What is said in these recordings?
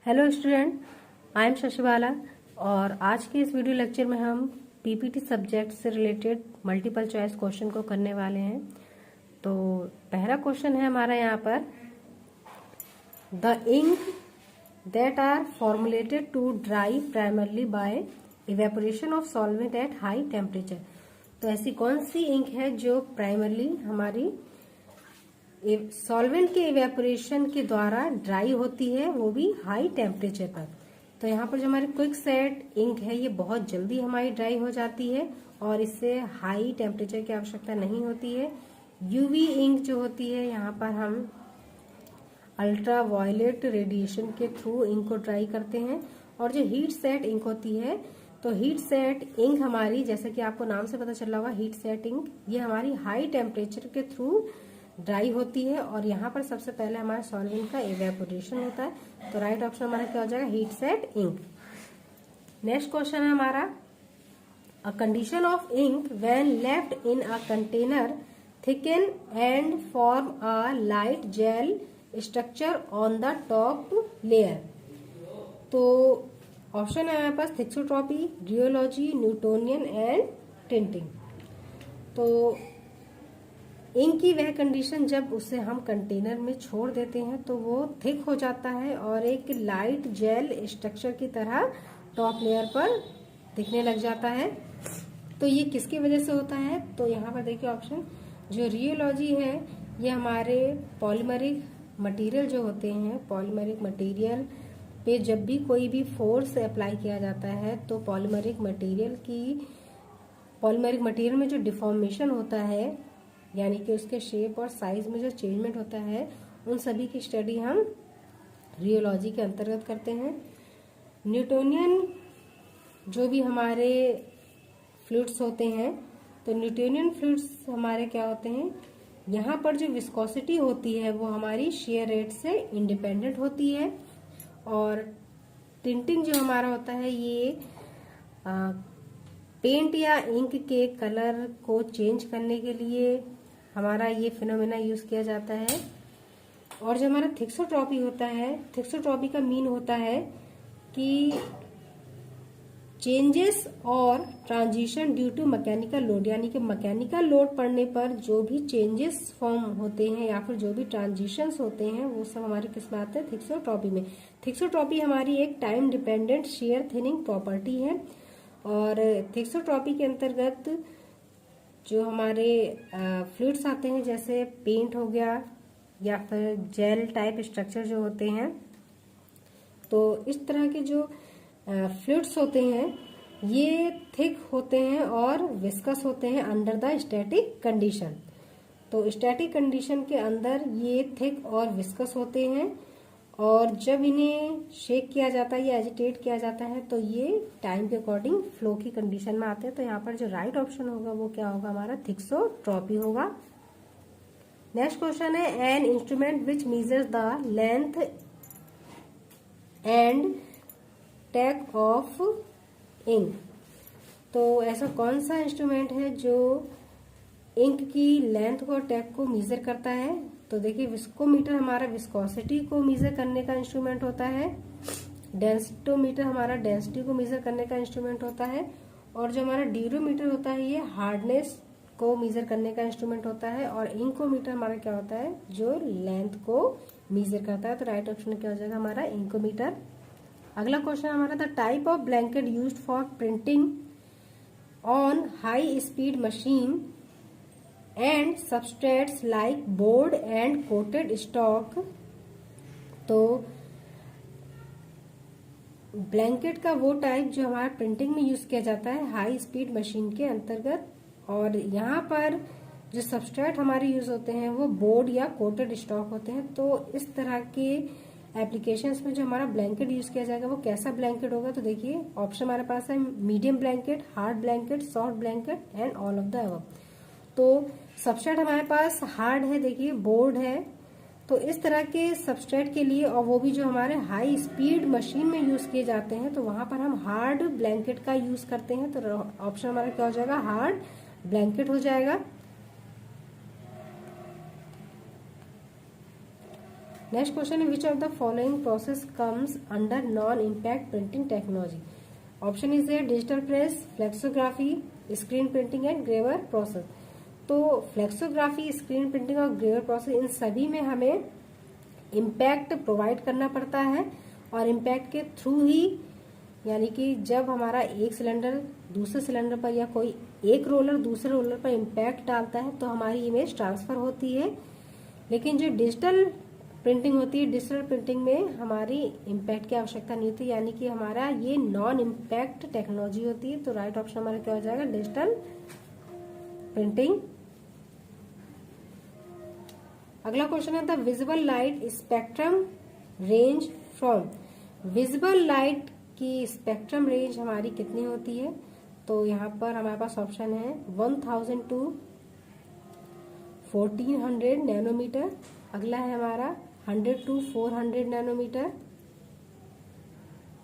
Hello student, I am Shashibala और आज के इस वीडियो लेक्चर में हम पीपीटी सब्जेक्ट से रिलेटेड मल्टीपल चॉइस क्वेश्चन को करने वाले हैं। तो पहला क्वेश्चन है हमारा यहाँ पर, the ink that are formulated to dry primarily by evaporation of solvent at high temperature. तो ऐसी कौन सी इंक है जो प्राइमरली हमारी सॉल्वेंट के इवेपोरेशन के द्वारा ड्राई होती है, वो भी हाई टेम्परेचर पर। तो यहाँ पर जो हमारी क्विक सेट इंक है ये बहुत जल्दी हमारी ड्राई हो जाती है और इससे हाई टेम्परेचर की आवश्यकता नहीं होती है। यूवी इंक जो होती है, यहाँ पर हम अल्ट्रा वायलेट रेडिएशन के थ्रू इंक को ड्राई करते हैं। और जो हीट सेट इंक होती है, तो हीट सेट इंक हमारी, जैसे कि आपको नाम से पता चल रहा होगा, हीट सेट इंक ये हमारी हाई टेम्परेचर के थ्रू ड्राई होती है। और यहाँ पर सबसे पहले हमारा सॉल्वेंट का इवेपोरेशन होता है। तो राइट ऑप्शन हमारा क्या हो जाएगा, heat set ink. Next question है हमारा, a condition of ink when left in a container thicken and form a light gel structure on the top layer. तो ऑप्शन है हमारे पास thixotropy, rheology, Newtonian and tinting. तो ink की वह condition जब उसे हम कंटेनर में छोड़ देते हैं तो वो थिक हो जाता है और एक लाइट जेल स्ट्रक्चर की तरह टॉप लेयर पर दिखने लग जाता है। तो ये किसकी वजह से होता है? तो यहाँ पर देखिए ऑप्शन, जो रियोलॉजी है ये हमारे पॉलीमरिक मटेरियल जो होते हैं, पॉलीमरिक मटेरियल पे जब भी कोई भी फोर्स अप्लाई किया जाता है तो पॉलीमरिक मटेरियल में जो डिफॉर्मेशन होता है, यानी कि उसके शेप और साइज में जो चेंजमेंट होता है, उन सभी की स्टडी हम रियोलॉजी के अंतर्गत करते हैं। न्यूटोनियन जो भी हमारे फ्लूइड्स होते हैं, तो न्यूटोनियन फ्लूइड्स हमारे क्या होते हैं, यहाँ पर जो विस्कोसिटी होती है वो हमारी शेयर रेट से इंडिपेंडेंट होती है। और टिंटिंग जो हमारा होता है ये पेंट या इंक के कलर को चेंज करने के लिए हमारा ये फिनोमेना यूज किया जाता है। और जो हमारा थिक्सोट्रॉपी होता है, थिक्सोट्रॉपी का मीन होता है कि चेंजेस और transition due to mechanical load, यानी कि मैकेनिकल लोड पड़ने पर जो भी चेंजेस फॉर्म होते हैं या फिर जो भी ट्रांजिशंस होते हैं वो सब हमारे किस में आते हैं, थिक्सोट्रॉपी में। थिक्सोट्रॉपी हमारी एक time dependent share thinning property है। और थिक्सोट्रॉपी के अंतर्गत जो हमारे फ्लूइड्स आते हैं, जैसे पेंट हो गया या फिर जेल टाइप स्ट्रक्चर जो होते हैं, तो इस तरह के जो फ्लूइड्स होते हैं ये थिक होते हैं और विस्कस होते हैं अंडर द स्टैटिक कंडीशन। तो स्टैटिक कंडीशन के अंदर ये थिक और विस्कस होते हैं और जब इन्हें शेक किया जाता है या एजिटेट किया जाता है तो ये टाइम के अकॉर्डिंग फ्लो की कंडीशन में आते हैं। तो यहाँ पर जो राइट ऑप्शन होगा वो क्या होगा, हमारा थिक्सोट्रॉपी होगा। नेक्स्ट क्वेश्चन है, an instrument which measures the length and tack of ink. तो ऐसा कौन सा इंस्ट्रूमेंट है जो इंक की लेंथ को, टैग को मेजर करता है? तो देखिए, विस्कोमीटर हमारा विस्कोसिटी को मेजर करने का इंस्ट्रूमेंट होता है, डेंसिटोमीटर हमारा डेंसिटी को मेजर करने का इंस्ट्रूमेंट होता है, और जो हमारा ड्यूरोमीटर होता है ये हार्डनेस को मेजर करने का इंस्ट्रूमेंट होता है, और इंकोमीटर हमारा क्या होता है, जो लेंथ को मेजर करता है। तो राइट ऑप्शन क्या हो जाएगा हमारा, इंकोमीटर। अगला क्वेश्चन हमारा, the type of blanket used for printing on high speed machine and substrates like board and coated stock. तो ब्लैंकेट का वो टाइप जो हमारा प्रिंटिंग में यूज किया जाता है हाई स्पीड मशीन के अंतर्गत, और यहाँ पर जो सबस्ट्रेट हमारे यूज होते हैं वो बोर्ड या कोटेड स्टॉक होते हैं। तो इस तरह के एप्लीकेशंस में जो हमारा ब्लैंकेट यूज किया जाएगा वो कैसा ब्लैंकेट होगा? तो देखिए ऑप्शन हमारे पास है, medium blanket, hard blanket, soft blanket and all of the above. तो सबस्ट्रेट हमारे पास हार्ड है, देखिए बोर्ड है। तो इस तरह के सबस्ट्रेट के लिए, और वो भी जो हमारे हाई स्पीड मशीन में यूज किए जाते हैं, तो वहां पर हम हार्ड ब्लैंकेट का यूज करते हैं। तो ऑप्शन हमारा क्या हो जाएगा, हार्ड ब्लैंकेट हो जाएगा। नेक्स्ट क्वेश्चन है which of the following process comes under non impact printing technology. Option is है digital press, flexography, screen printing and gravure process. तो फ्लेक्सोग्राफी, स्क्रीन प्रिंटिंग और ग्रेवर प्रोसेस, इन सभी में हमें इम्पैक्ट प्रोवाइड करना पड़ता है और इम्पैक्ट के थ्रू ही, यानी कि जब हमारा एक सिलेंडर दूसरे सिलेंडर पर या कोई एक रोलर दूसरे रोलर पर इम्पैक्ट डालता है तो हमारी इमेज ट्रांसफर होती है। लेकिन जो डिजिटल प्रिंटिंग होती है, डिजिटल प्रिंटिंग में हमारी इम्पैक्ट की आवश्यकता नहीं होती, यानी कि हमारा ये नॉन इम्पैक्ट टेक्नोलॉजी होती है। तो राइट ऑप्शन हमारा क्या हो जाएगा, डिजिटल प्रिंटिंग। अगला क्वेश्चन है the visible light spectrum range from. Visible light की स्पेक्ट्रम रेंज हमारी कितनी होती है? तो यहाँ पर हमारे पास ऑप्शन है 1000 टू 1400 नैनोमीटर। अगला है हमारा 100 टू 400 नैनोमीटर।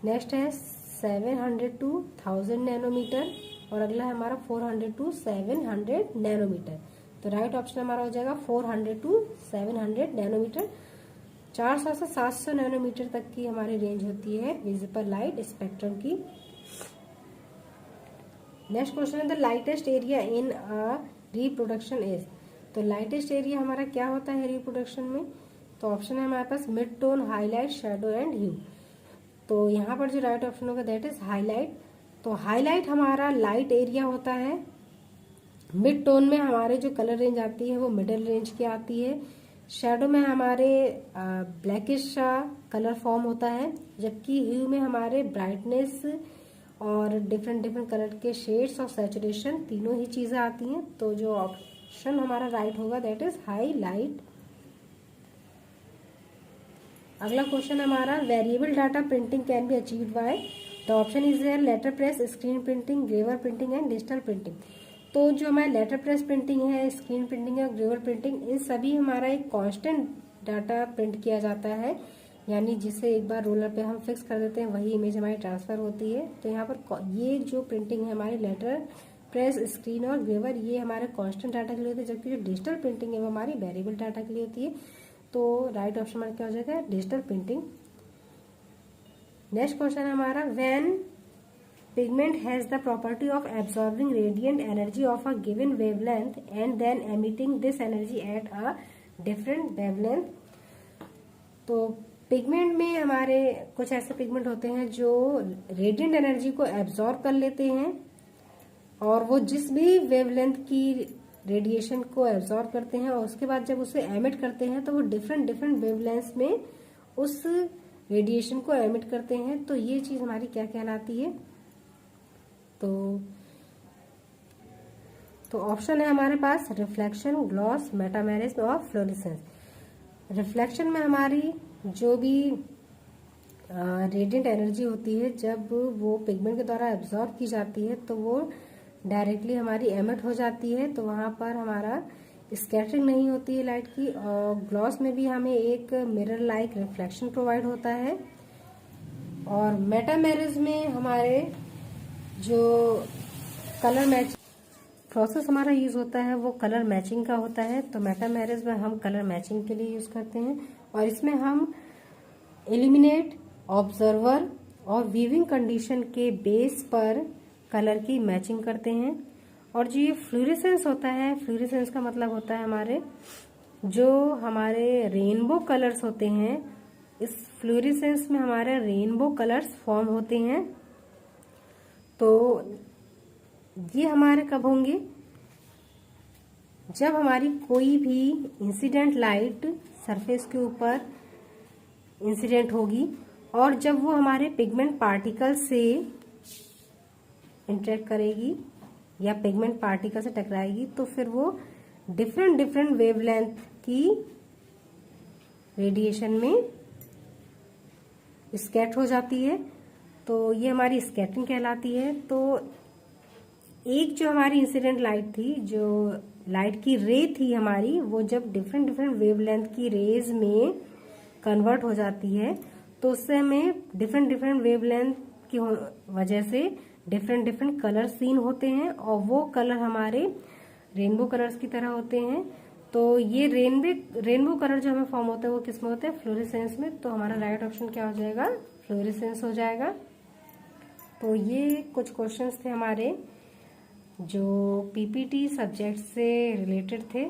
नेक्स्ट है 700 टू 1000 नैनोमीटर और अगला है हमारा 400 टू 700 नैनोमीटर। तो राइट ऑप्शन हमारा हो जाएगा 400 टू 700 नैनोमीटर। 400 से 700 नैनोमीटर तक की हमारी रेंज होती है विजिबल लाइट स्पेक्ट्रम की। नेक्स्ट क्वेश्चन है the lightest area in a reproduction is. तो लाइटेस्ट एरिया हमारा क्या होता है रिप्रोडक्शन में? तो ऑप्शन है हमारे पास mid tone, highlight, shadow and hue. तो यहाँ पर जो राइट ऑप्शन होगा दैट इज हाईलाइट। तो हाईलाइट हमारा लाइट एरिया होता है। मिड टोन में हमारे जो कलर रेंज आती है वो मिडिल रेंज की आती है। शेडो में हमारे ब्लैकिश कलर फॉर्म होता है, जबकि ह्यू में हमारे ब्राइटनेस और डिफरेंट डिफरेंट कलर के शेड्स और सैचुरेशन तीनों ही चीजें आती हैं। तो जो ऑप्शन हमारा राइट होगा दैट इज हाईलाइट। अगला क्वेश्चन हमारा variable data printing can be achieved by. The option is there letter press, screen printing, gravure printing and digital printing. तो जो हमारा लेटर प्रेस प्रिंटिंग है, स्क्रीन प्रिंटिंग है और ग्रेवर प्रिंटिंग, इन सभी हमारा एक कांस्टेंट डाटा प्रिंट किया जाता है, यानी जिसे एक बार रोलर पे हम फिक्स कर देते हैं वही इमेज हमारी ट्रांसफर होती है। तो यहाँ पर ये जो प्रिंटिंग है हमारी लेटर प्रेस, स्क्रीन और ग्रेवर, ये हमारे कांस्टेंट डाटा के लिए होती है, जबकि जो डिजिटल प्रिंटिंग है वो हमारी वेरिएबल डाटा के लिए होती है। तो राइट ऑप्शन हमारा क्या हो जाएगा, डिजिटल प्रिंटिंग। नेक्स्ट क्वेश्चन है हमारा when pigment has the property of absorbing radiant energy of a given wavelength and then emitting this energy at a different wavelength। तो पिगमेंट में हमारे कुछ ऐसे पिगमेंट होते हैं जो रेडियंट एनर्जी को एब्जॉर्ब कर लेते हैं और वो जिस भी वेवलेंथ की रेडिएशन को एब्जॉर्ब करते हैं और उसके बाद जब उसे एमिट करते हैं तो वो डिफरेंट डिफरेंट वेवलेंथ्स में उस रेडिएशन को एमिट करते हैं। तो ये चीज हमारी क्या कहलाती है? तो ऑप्शन है हमारे पास रिफ्लेक्शन, ग्लॉस, मेटामेरिज्म और फ्लोरेसेंस। रिफ्लेक्शन में हमारी जो भी रेडिएंट एनर्जी होती है जब वो पिगमेंट के द्वारा एब्जॉर्ब की जाती है तो वो डायरेक्टली हमारी एमिट हो जाती है, तो वहां पर हमारा स्कैटरिंग नहीं होती है लाइट की। और ग्लॉस में भी हमें एक मिरर लाइक रिफ्लेक्शन प्रोवाइड होता है। और मेटामेरिज्म में हमारे जो कलर मैच प्रोसेस हमारा यूज होता है वो कलर मैचिंग का होता है। तो मेटामेरिज्म में हम कलर मैचिंग के लिए यूज करते हैं और इसमें हम इल्यूमिनेट, ऑब्जर्वर और वीविंग कंडीशन के बेस पर कलर की मैचिंग करते हैं। और जो ये फ्लोरेसेंस होता है, फ्लोरेसेंस का मतलब होता है हमारे जो हमारे रेनबो कलर्स होते हैं, इस फ्लोरेसेंस में हमारे रेनबो कलर्स फॉर्म होते हैं। तो ये हमारे कब होंगे? जब हमारी कोई भी इंसिडेंट लाइट सरफेस के ऊपर इंसिडेंट होगी और जब वो हमारे पिगमेंट पार्टिकल से इंटरेक्ट करेगी या पिगमेंट पार्टिकल से टकराएगी तो फिर वो डिफरेंट डिफरेंट वेवलेंथ की रेडिएशन में स्कैटर हो जाती है। तो ये हमारी स्कैटरिंग कहलाती है। तो एक जो हमारी इंसिडेंट लाइट थी, जो लाइट की रे थी हमारी, वो जब डिफरेंट डिफरेंट वेवलेंथ की रेज में कन्वर्ट हो जाती है तो उससे हमें डिफरेंट डिफरेंट वेवलेंथ की वजह से डिफरेंट डिफरेंट कलर सीन होते हैं और वो कलर हमारे रेनबो कलर्स की तरह होते हैं। तो ये रेनबो कलर जो हमें फॉर्म होता है वो किस में होता है, फ्लोरेसेंस में। तो हमारा राइट ऑप्शन क्या हो जाएगा, फ्लोरेसेंस हो जाएगा। तो ये कुछ क्वेश्चंस थे हमारे जो पीपीटी सब्जेक्ट से रिलेटेड थे।